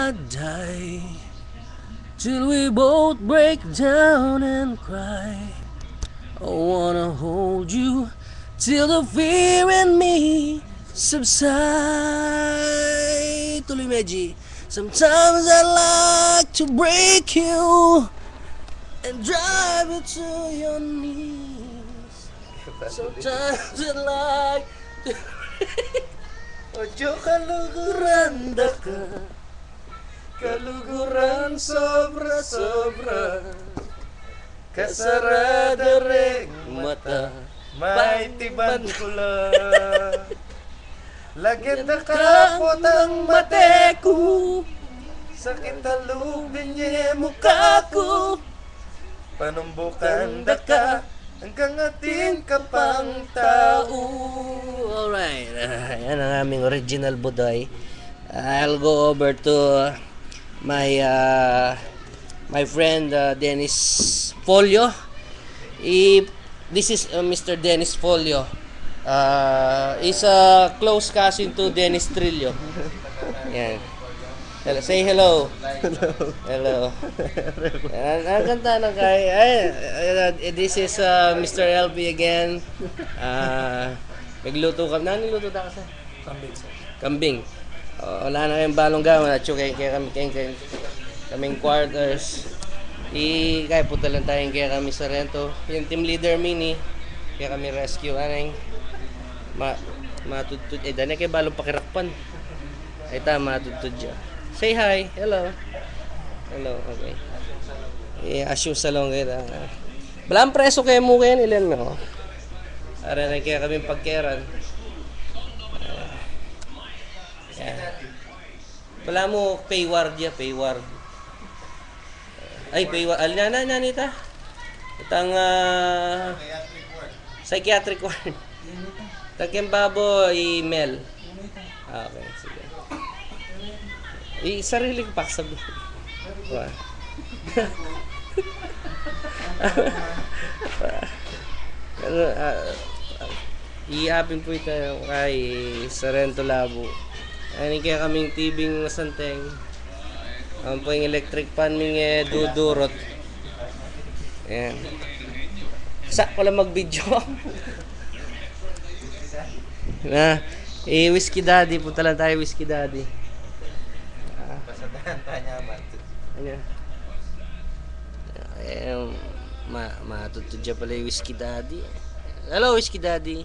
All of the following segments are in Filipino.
not die till we both break down and cry. I wanna hold you till the fear in me subside. Tuloy, Meji. Sometimes I like to break you and drive you to your knees. Sometimes I like to Ojo kaluguran daka, kaluguran sobra-sobra, kasarada ring mata. may tiban kula. Lagyan na kapot ang mate ko, sakit halubin niya mukha ko, panumbukan daka hanggang ating kapang tao. Alright, yan ang aming original Budoy. I'll go over to my my friend Dennis Folio. This is Mr. Dennis Folio. Is a close cousin to Dennis Trillo. Yan. Hello, say hello. Hello. Ang ganda ng kay. This is Mr. LB again. Nagluto ka. Niluto na kasi? Kambing, sir. Kambing. Wala na kayong balong gawan at kaming quarters. Kaya punta lang tayong kaya kami sa rento. Yung team leader mini. Kaya kami rescue. Anong matutod. Dahil na kayo balong pakirakpan. Ay matutod dyan. Say hi. Hello. Hello. Okay. Asyo sa long kayo. Balang preso kayo mo kayo. Ilan mo. Para na kaya kami pagkeran. Wala mo payward ya. Payward. Ay, payward. Alina na nita. Itang psychiatric ward. Tagyan babo email. Okay, sige. Sarili ko paksabi. Wow. I-apin po ito kay Sarento Labo. Ayun kaya kaming tibing masanteng. Ang po yung electric pan ming dudurot. Ayan. Sak ko lang mag-video. Na, Whiskey Daddy. Punta lang tayo Whiskey Daddy. Pasadahan tayo naman. Matutudya pala yung Whiskey Daddy. Hello, Whiskey Daddy.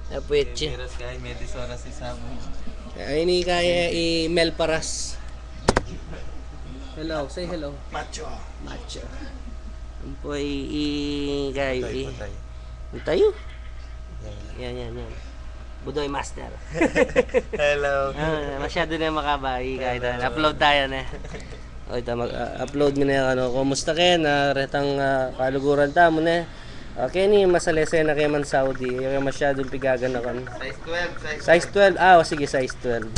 Napuwet siya. Miras kaya medis oras si Samu. Ay, ini kaya i-Mel Paras. Hello, say hello. Macho. Macho. Ang po kaya Patay. tayo. Yan. Budoy Master. Hello. Masyado na makabay kahit upload tayo na. O ito mag-upload mo na yung ano. Kumusta kayo na retang kaluguran ta mo na. Okay ni masalese na kayo man Saudi. Yung masyadong pigagan na kan. Size 12. Size 12. Sige size 12.